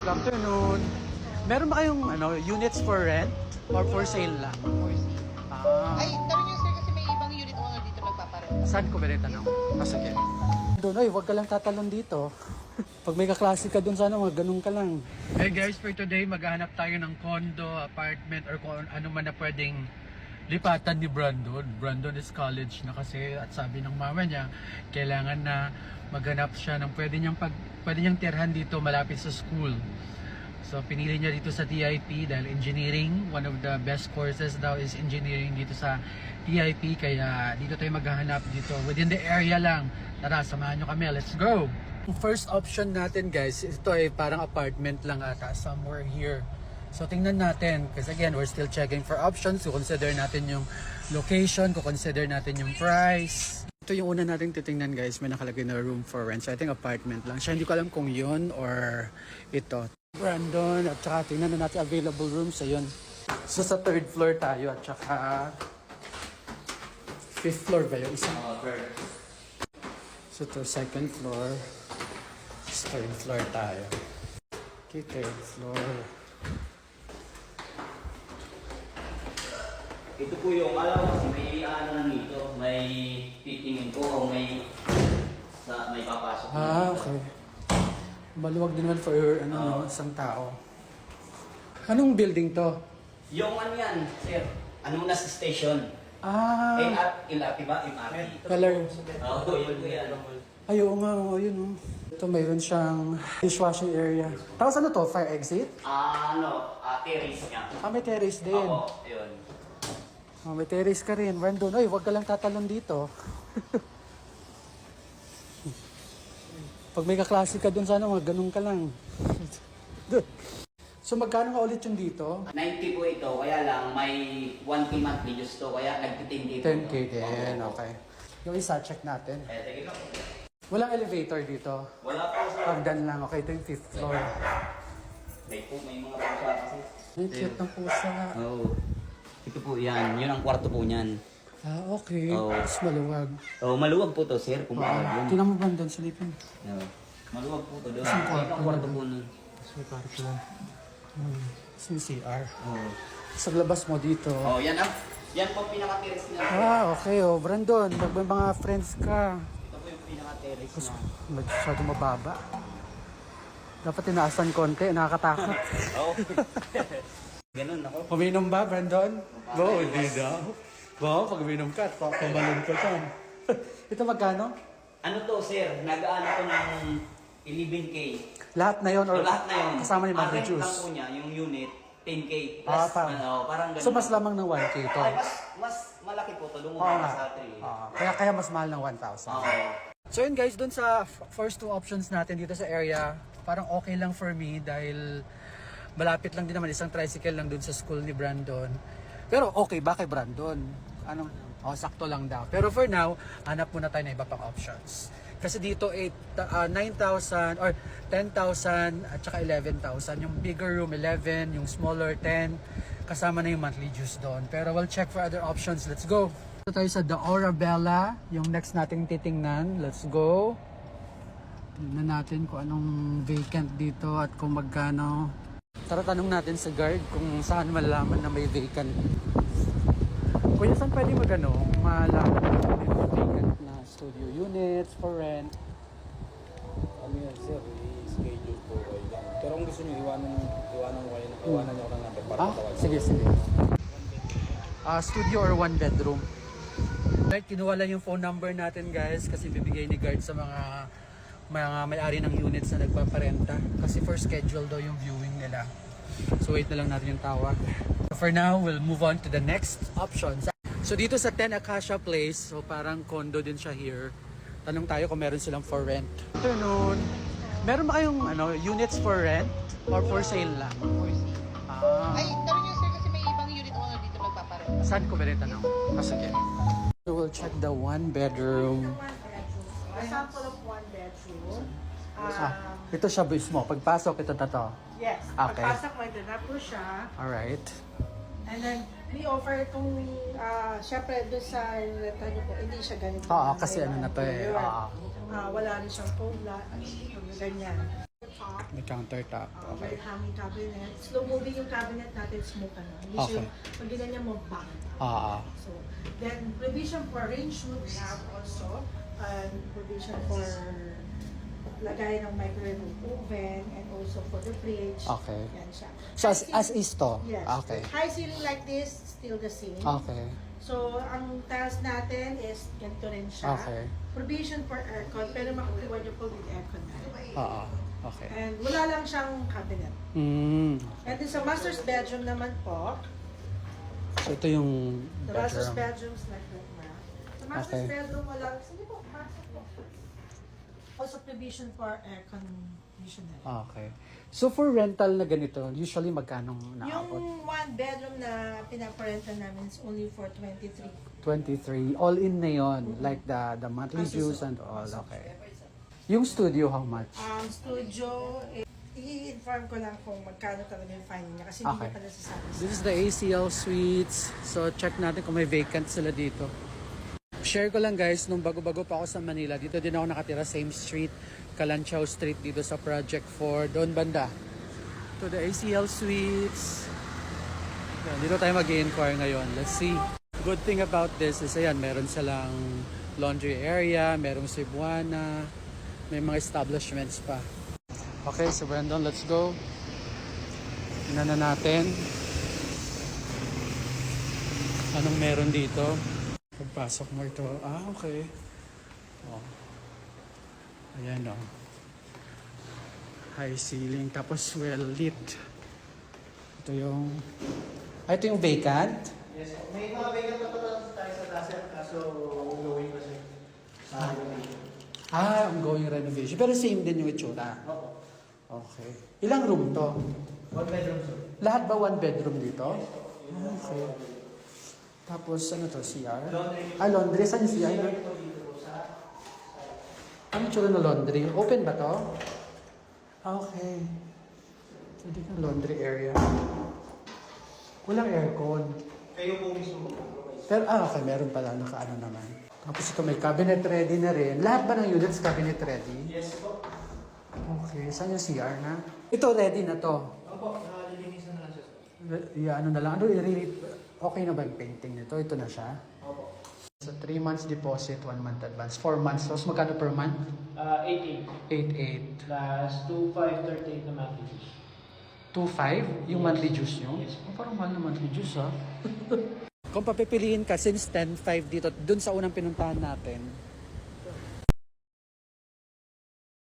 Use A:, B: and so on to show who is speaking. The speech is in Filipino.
A: Good afternoon. Meron ba kayong units for rent or for sale lang?
B: Ay, tanong niyo sir kasi may ibang unit owner dito nagpaparenta.
A: Saan ko ba rin tanong? Sige. Doon, huwag ka lang tatalon dito. Pag may kaklase ka doon, sana ganun ka lang. Hey guys, for today, maghahanap tayo ng condo, apartment, or kung ano man na pwedeng lipatan ni Brandon. Brandon is college na kasi at sabi ng mama niya, kailangan na maghanap siya ng pwede niyang tirhan dito malapit sa school. So pinili niya dito sa TIP dahil engineering, one of the best courses daw is engineering dito sa TIP, kaya dito tayo maghahanap dito within the area lang. Tara, samahan niyo kami, let's go! First option natin guys, ito ay parang apartment lang ata, somewhere here. So tingnan natin, kasi again, we're still checking for options. So consider natin yung location, consider natin yung price. Ito yung una nating titingnan guys, may nakalagay na room for rent. So I think apartment lang siya, hindi ko alam kung yun or ito. Brandon, at saka tingnan na natin available rooms, ayun. So sa third floor tayo at saka fifth floor ba yung isa? So to second floor, third floor tayo. Okay, third floor.
C: Ito po yung alam kasi may ano na dito, may titingin ko o may papasok.
A: Okay. Maluwag din naman for isang tao. Anong building to?
C: Yung ano yan, sir, anong nasa station? LRT ba? MRT?
A: Color.
C: Oo, yun po yan.
A: Ay, oo nga, yun. Ito, mayroon siyang dishwashing area. Tapos ano to? Fire exit?
C: Terrace nga.
A: May terrace din.
C: Oo, yun.
A: May terrace ka rin. Brandon, huwag ka lang tatalon dito. Pag may kaklase ka dun, sana ganun ka lang. So magkano nga ulit yung dito?
C: 90 po ito, kaya lang may 1K monthly just to, kaya nag-10K po.
A: 10K din, okay. Yung isa, check natin.
C: Sige lang.
A: Walang elevator dito.
C: Wala po, sir.
A: Hagdan lang, okay. Ito yung 5th floor.
C: May mga pusa kasi.
A: Ay, cute ng pusa.
C: Oo. Ito po yan, yun ang kwarto po niyan.
A: Okay.
C: Oo.
A: Tapos maluwag.
C: Oh, maluwag po to, sir, kung bakit yun.
A: Tinan mo ba doon, silipin?
C: No. Maluwag po to doon.
A: Isang kwarto
C: Ang kwarto po nun.
A: Tapos may park lang. Tapos may CR.
C: Oo.
A: Sa labas mo dito.
C: Oh, yan ang yan po pinaka-terrace na.
A: Okay. Brandon, pag may mga friends ka,
C: Ito po yung pinaka-terrace na.
A: masyado mababa. Dapat tinaasan konti, nakakatakot.
C: Oo. Ganun ako.
A: Puminom ba, Brandon? Oo, hindi daw. Wow, pag uminom ka, pamalun ka dyan. Ito magkano?
C: Ano to, sir? Nag-ano ko ng 11K.
A: Lahat na yon or
C: Lahat na yun.
A: kasama ni Mango
C: Ang rent
A: Juice?
C: lang po niya, yung unit, 10K. Plus, parang ganun.
A: So mas lamang ng 1K to?
C: Ay, mas malaki po to. Lumubog
A: Oo
C: na
A: nga.
C: sa 3.
A: Kaya mas mahal ng 1,000.
C: Oo.
A: So yun guys, dun sa first two options natin dito sa area, parang okay lang for me dahil malapit lang din naman, isang tricycle lang dun sa school ni Brandon. Pero okay ba kay Brandon? Sakto lang daw. Pero for now, hanap muna tayo ng iba pang options. Kasi dito 9,000 or 10,000 at saka 11,000. Yung bigger room 11, yung smaller 10, kasama na yung monthly dues doon. Pero we'll check for other options. Let's go! Ito tayo sa The Orabella, yung next nating titingnan. Let's go! Tingnan natin kung anong vacant dito at kung magkano. Tara, tanong natin sa guard kung saan malalaman na may vacant. Kuya, saan pwede malaman na may vacant na studio units for rent?
D: Ano yan, sir? I-schedule po kayo lang. Pero kung gusto nyo, iwanan nyo ako ng number para patawag.
A: Sige. Studio or one bedroom? Right, kinuha lang yung phone number natin guys kasi bibigay ni guard sa mga may-ari ng units na nagpaparenta. Kasi for schedule daw yung viewing nila. So wait na lang natin yung tawag. For now, we'll move on to the next options. So dito sa 10 Acacia Place, so parang condo din siya here. Tanong tayo kung meron silang for rent. Afternoon. Meron ba kayong units for rent or for sale lang?
B: Ay, tanong niyo sir kasi may ibang unit owner dito nagpaparenta.
A: Saan ko ba rin tanong? Sige. So we'll check the one bedroom.
E: A sample of one bedroom.
A: Ito siya mismo. Pagpasok, ito na to.
E: Yes.
A: Okay.
E: Pagpasok mo, ito na po siya.
A: Alright.
E: And then, we offer kung, syempre, doon sa renta nyo po, hindi siya ganito.
A: Oo, kasi ano na to eh.
E: Wala rin siyang phone, ganyan. countertop.
A: May countertop.
E: May
A: Okay.
E: hanging cabinet. Slow moving yung cabinet natin, smoke ano. Hindi
A: Okay.
E: siya, pag ginanyan mo, bang.
A: Ah,
E: So, then provision for range hood we have also, and provision for lagay ng microwave oven, and also for the fridge.
A: Okay.
E: Yan siya.
A: so as is to?
E: Yes.
A: Okay.
E: High ceiling like this, still the same.
A: Okay.
E: So, ang tiles natin is ganito rin siya.
A: Okay.
E: Provision for aircon, pero makukuha niyo po with aircon na.
A: Okay.
E: And wala lang siyang cabinet. And then sa master's bedroom naman po,
A: So ito yung
E: the master's
A: bedroom.
E: bedrooms like that na. Sa master's
A: Okay.
E: bedroom, wala. Sige po, pasok po. Also provision for air conditioner.
A: Okay. So for rental na ganito, usually magkano naabot?
E: Yung one bedroom na pinaparenta namin is only for 23.
A: 23. All in na yon, like the monthly dues and all. Okay. Yung studio, how much?
E: Studio, i-inform ko lang kung magkano talaga yung finding niya kasi hindi
A: Okay.
E: niya pa nasasabi.
A: This is the ACL Suites. So check natin kung may vacant sila dito. Share ko lang guys, nung bago-bago pa ako sa Manila, dito din ako nakatira, same street, Kalanchaw Street dito sa Project 4, doon banda. To the ACL Suites. Yan, dito tayo mag-i-inquire ngayon. Let's see. Good thing about this is ayan, meron silang laundry area, merong Cebuana, may mga establishments pa. Okay, so Brandon, let's go. Tingnan na natin anong meron dito. Pagpasok mo ito, okay. Oh. Ayan o. High ceiling, tapos well lit. Ito yung... ito yung vacant?
F: Yes, may mga vacant na tayo sa taas, kaso ongoing kasi sa renovation.
A: Ongoing renovation. Pero same din yung itsura.
F: Opo.
A: Okay. Ilang room to?
F: 1 bedroom, sir.
A: Lahat ba one bedroom dito? Okay. Tapos ano to, CR?
F: Laundry.
A: Laundry. Saan yung CR?
F: Ito dito po sa...
A: Ano tsura ng laundry? Open ba to? Okay. Pwede kang laundry area. Walang aircon.
F: Kayo po mismo mag-provide.
A: Pero, okay, meron pala, nakaano naman. Tapos ito may cabinet ready na rin. Lahat ba ng units cabinet ready?
F: Yes po.
A: Okay, saan yung CR na? Ito ready na to.
F: Opo, nakalilinisan na lang siya, sir.
A: Ano na lang, really, okay na ba yung painting nito? Ito na siya.
F: Opo.
A: So 3 months deposit, 1 month advance. 4 months. Tapos magkano per month?
F: 8.8
A: 8.8.
F: plus 2.538 na monthly fees.
A: 2.5? Yung monthly dues nyo?
F: Yes.
A: Oh, parang mahal na monthly dues ha. Kung papipiliin ka, since 10.5 dito, dun sa unang pinuntahan natin,